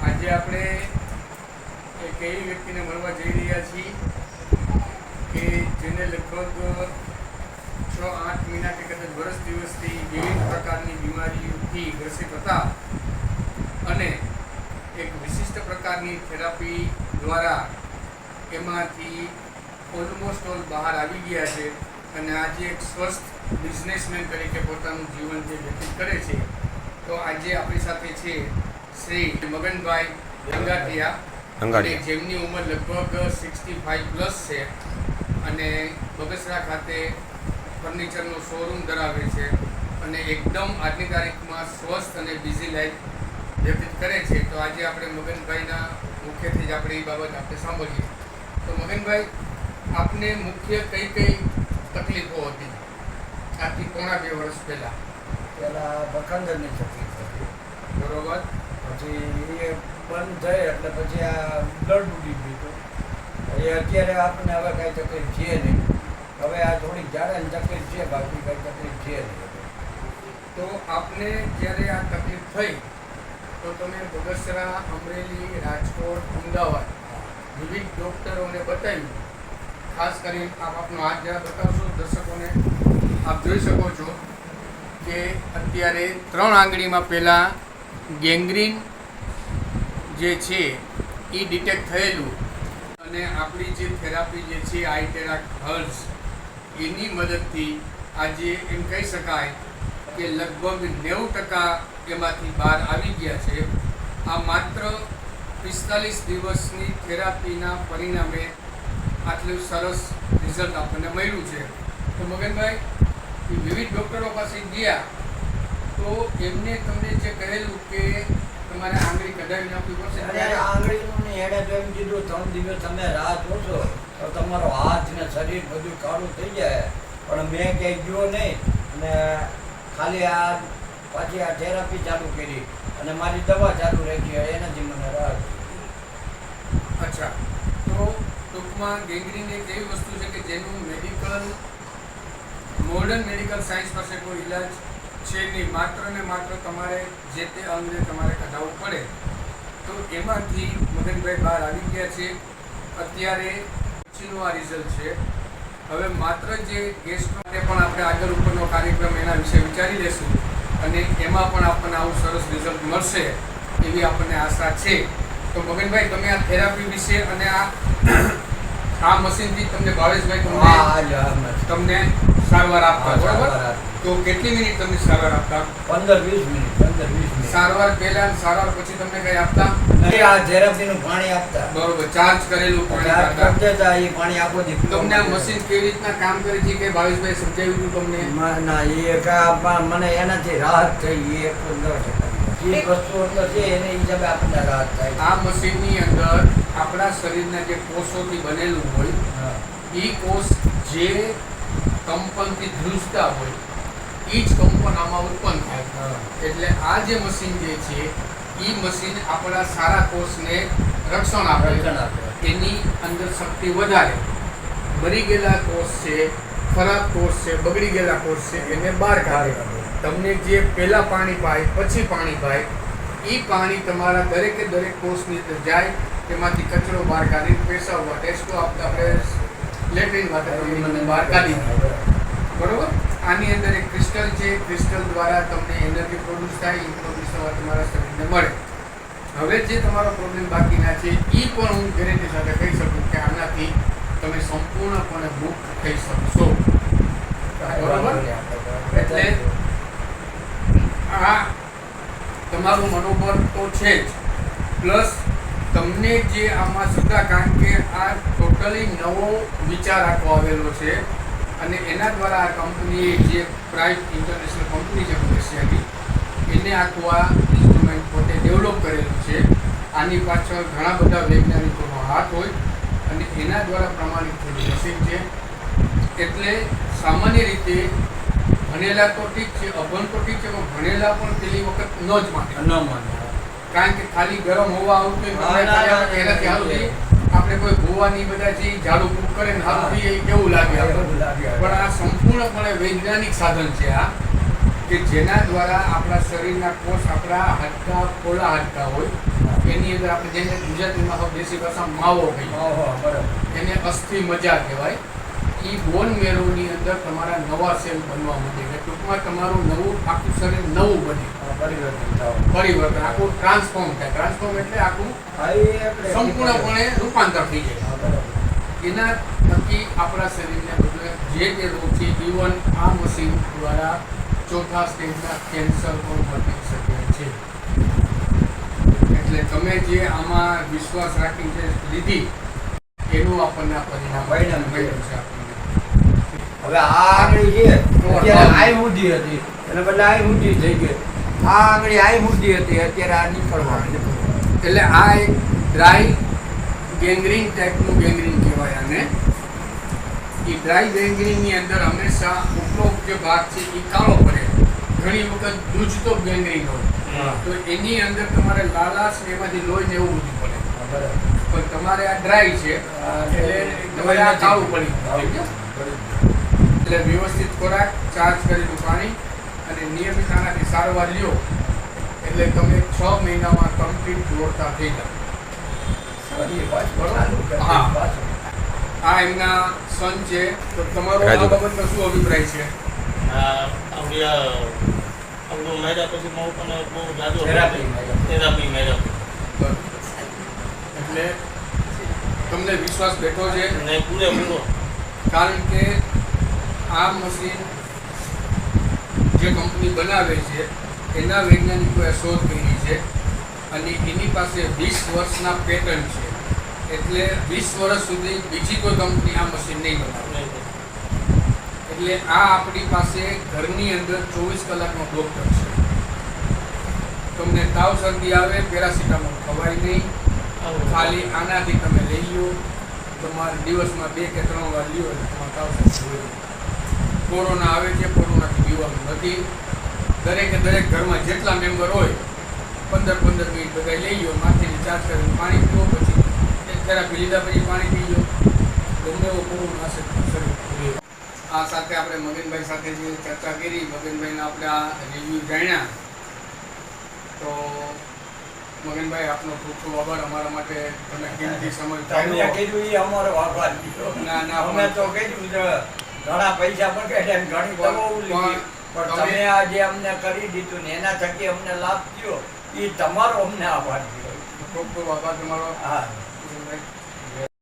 આજે આપણે એક એવી વ્યક્તિને મળવા જઈ રહ્યા છીએ કે જેને લગભગ 6-8 મહિના કે કદાચ વર્ષ દિવસથી વિવિધ પ્રકારની બીમારીઓથી ગ્રસિત હતા અને એક વિશિષ્ટ પ્રકારની થેરાપી દ્વારા એમાંથી ઓલમોસ્ટ ઓલ બહાર આવી ગયા છે અને આજે એક સ્વસ્થ બિઝનેસમેન તરીકે પોતાનું જીવન જે વ્યતીત કરે છે. તો આજે આપણી સાથે છે શ્રી મગનભાઈ અંગાટિયા, જેમની ઉંમર લગભગ 65 પ્લસ છે અને બગસરા ખાતે ફર્નિચરનો શોરૂમ ધરાવે છે અને એકદમ આજની તારીખમાં સ્વસ્થ અને બિઝી લાઈફ વ્યતીત કરે છે. તો આજે આપણે મગનભાઈના મુખ્યથી જ આપણે એ બાબત આપણે સાંભળીએ. તો મગનભાઈ, આપને મુખ્ય કઈ કઈ તકલીફો હતી આજથી 2.5 વર્ષ પહેલાં? બખંદરની તકલીફ હતી. બરોબર. પછી એ બંધ થઈ એટલે પછી આ બ્લડ ઉડી ગયું. એ અત્યારે આપણને હવે કાંઈ તકલીફ છે નહીં. હવે આ થોડી ઝાડાની તકલીફ છે, બાકી કાંઈ તકલીફ છે નહીં. તો આપને જ્યારે આ તકલીફ થઈ તો તમે બગસરા, અમરેલી, રાજકોટ, અમદાવાદ વિવિધ ડૉક્ટરોને બતાવ્યું. ખાસ કરીને આપ આપનો હાથ જરા બતાવશો દર્શકોને? આપ જોઈ શકો છો કે અત્યારે 3 આંગળીમાં પહેલાં ગેંગ્રીન જે છે એ ડિટેક્ટ થયેલું અને આપણી જે થેરાપી જે છે આઈટેરા હર્બ્સ એની મદદથી આજે એમ કહી શકાય કે લગભગ 90% એમાંથી બહાર આવી ગયા છે. આ માત્ર 45 દિવસની થેરાપીના પરિણામે આટલું સરસ રિઝલ્ટ આપણને મળ્યું છે. તો મગનભાઈ, વિવિધ ડૉક્ટરો પાસે ગયા તો એમને તમને જે કહેલું કે તમારે આંગળી કઢાવી નાખવી પડશે. આંગળીનું હેડે તો એમ કીધું 3 દિવસ તમે રાહ જોશો તો તમારો હાથ ને શરીર બધું કાળું થઈ જાય. પણ મેં ક્યાંય ગયો નહીં અને ખાલી આ પાછી આ થેરાપી ચાલુ કરી અને મારી દવા ચાલુ રાખી, એનાથી મને રાહત. અચ્છા, તો ટૂંકમાં ગેંગ્રીન એક એવી વસ્તુ છે કે જેનું મોડર્ન મેડિકલ સાયન્સ પાસે કોઈ ઇલાજ છે નહીં. માત્ર ને માત્ર તમારે જે તે અંગને તમારે કઢાવવું પડે. તો એમાંથી મગનભાઈ બહાર આવી ગયા છે. અત્યારે પછીનું આ રિઝલ્ટ છે. હવે માત્ર જે ગેસ્ટ માટે પણ આપણે આગળ ઉપરનો કાર્યક્રમ એના વિશે વિચારી લઈશું અને એમાં પણ આપણને આવું સરસ રિઝલ્ટ મળશે એવી આપણને આશા છે. તો મગનભાઈ, તમે આ થેરાપી વિશે અને આ મશીનથી તમને ભાવેશભાઈ તમને સારવાર આપતા, બરાબર? તો કેટલી મિનિટ તમને સારવાર આપતા? 15-20 મિનિટ. સારવાર પહેલા સારવાર પછી તમને કઈ આપતા? આ થેરાપીનું પાણી આપતા. બરોબર. ચાર્જ કરેલું પાણી આપતા. એ પાણી આપો દી. તમને આ મશીન કેવી રીતના કામ કરે છે કે ભાવેશભાઈ સમજાવ્યું હતું તમને? ના, મને એનાથી રાહત થઈ. એ વસ્તુ અંદર છે એને હિસાબે આપણને રાહત થાય. આ મશીનની અંદર આપણા શરીરના જે કોષોથી બનેલું હોય એ કોષ જે કંપનથી ધ્રુજતા હોય એ જ કંપન આમાં ઉત્પન્ન થાય. એટલે આ જે મશીન જે છે એ મશીન આપણા સારા કોષને રક્ષણ આપે. એની અંદર શક્તિ વધારે. મરી ગયેલા કોષ છે, ખરાબ કોષ છે, બગડી ગયેલા કોષ છે એને બહાર કાઢે. તમને જે પહેલાં પાણી પાય પછી પાણી પાય એ પાણી તમારા દરેકે દરેક કોષની અંદર જાય. તેમાંથી કચરો બહાર કાઢી પેશાબ ટેસ્ટો આપણે લેટ્રિન માટે મને બહાર કાઢી દીધો. બરોબર. આની અંદર એક ક્રિસ્ટલ છે. ક્રિસ્ટલ દ્વારા તમને એનર્જી પ્રોડ્યુસ થાય. એ પ્રોડ્યુસ તમારા શરીરને મળે. હવે જે તમારો પ્રોબ્લેમ બાકીના છે એ પણ હું ગેરંટી સાથે કહી શકું કે આનાથી તમે સંપૂર્ણપણે મુક્ત થઈ શકશો. બરોબર. એટલે આ તમારું મનોબળ તો છે જ, પ્લસ તમને જે આમાં સુધા, કારણ કે આ ટોટલી નવો વિચાર આખો આવેલો છે અને એના દ્વારા આ કંપનીએ જે પ્રાઇવેટ ઇન્ટરનેશનલ કંપની છે રશિયાની, એને આખું આ ઇન્સ્ટ્રુમેન્ટ પોતે ડેવલપ કરેલું છે. આની પાછળ ઘણા બધા વૈજ્ઞાનિકોનો હાથ હોય અને એના દ્વારા પ્રમાણિત થયેલું મશીન છે. એટલે સામાન્ય રીતે ભણેલા તો ઠીક છે, અભણ તો ઠીક છે, પણ ભણેલા પણ પેલી વખત ન જ માને. કારણ કે ખાલી ગરમ હોવા આવતું એનાથી સારું આપણે કોઈ ગોવાની બધા જે ઝાડુ ફૂંક કરે ને સારું થઈએ કેવું લાગે. પણ આ સંપૂર્ણપણે વૈજ્ઞાનિક સાધન છે આ, કે જેના દ્વારા આપણા શરીરના કોષ, આપણા હાડકા, પોલા હાડકા હોય એની અંદર આપણે જેને ગુજરાતીમાં હોય દેશી ભાષામાં માવો કહીએ, બરાબર. એને અસ્થિ મજા કહેવાય. એ બોન મેરોની અંદર તમારા નવા સેલ બનવા માંડે છે. ટૂંકમાં તમારું નવું આખું શરીર નવું બને, પરિવર્તન થાવ. પરિવર્તન, આખું ટ્રાન્સફોર્મ થાય. ટ્રાન્સફોર્મ એટલે આખું હા, એ આપણે સંપૂર્ણપણે રૂપાંતર થઈ જાય. હા, બરાબર. એના થકી આપણા શરીરને બધું જે તે રોગ છે, ઇવન આ મશીન દ્વારા ચોથા સ્ટેજના કેન્સર પણ મટી શકે છે. એટલે તમે જે આમાં વિશ્વાસ રાખી જે લીધી એનું આપણને આ પરિણામ પરિણામ મળ્યું છે આપણને. હવે આ આંગળી છે અત્યારે આઈ ઊંધી હતી એને બદલે આઈ ઊંધી થઈ ગઈ. આ આંગળી આઈ ઊંધી હતી અત્યારે આ નીકળવા એટલે આ એક ડ્રાય ગેંગ્રીન ટાઈપનું ગેંગ્રીન કહેવાય આને. એ ડ્રાય ગેંગ્રીનની અંદર હંમેશા ઉપરોક્ત જે ભાગ છે એ કાળો પડે. ઘણી વખત દૂજતો ગેંગ્રીન હોય તો એની અંદર તમારે લાલાશ ને એમાંથી લોહી ને એવું બધું પડે. પણ તમારે આ ડ્રાય છે એટલે તમારે આ કાળું પડી ગયું. એટલે વ્યવસ્થિત ખોરાક, ચાર્જ કરેલું પાણી અને નિયમિત આનાથી સારવાર લ્યો એટલે તમે 6 મહિનામાં કમ્પ્લીટ દોડતા થઈ જાઓ. હા. આ એમના સન છે. તો તમારો આ બાબતનો શું અભિપ્રાય છે? આપણું મેળા પછી બહુ પણ બહુ જાજો થેરાપી મેળા એટલે તમને વિશ્વાસ બેઠો છે? નહીં, પૂરેપૂરો. કારણ કે આ મશીન જે કંપની બનાવે છે એના વૈજ્ઞાનિકોએ શોધ કરી છે અને એની પાસે 20 વર્ષના પેટન્ટ છે. એટલે 20 વર્ષ સુધી બીજી કોઈ કંપની આ મશીન નહીં બનાવે. એટલે આ આપણી પાસે ઘરની અંદર 24 કલાકનો ડૉક્ટર છે. તમને તાવ શરદી આવે પેરાસિટામોલ ખવાય નહીં, ખાલી આનાથી તમે લઈ લો. તમારે દિવસમાં 2 કે 3 વાર લ્યો એટલે તમારે તાવ શરદી હોય. કોરોના આવે છે, કોરોનાથી પીવાનું નથી. દરેકે દરેક ઘરમાં જેટલા મેમ્બર હોય 15-15 મિનિટ બધા લઈ લો, માથેની ચાર્જ કરીને પાણી પીવો, પછી એક થેરાપી લીધા પછી પાણી પી લો. ગમે એવો કોરોના શરીર. આ સાથે આપણે મગનભાઈ સાથે જે ચર્ચા કરી, મગનભાઈના આપણે આ રિવ્યૂ જાણ્યા. તો મગનભાઈ આપનો ખૂબ ખૂબ આભાર અમારા માટે તમે કિંમતી સમય તમને કાઢ્યો. કીધું એ અમારો આભાર દીધો. ના, અમે તો કીધું છે, ઘણા પૈસા પણ કાઢ્યા, ઘણી દવાઓ લીધી, પણ તમે આ જે અમને કરી દીધું ને એના થકી અમને લાભ થયો એ તમારો અમને આભાર દીધો. ખૂબ ખૂબ આભાર તમારો. હા.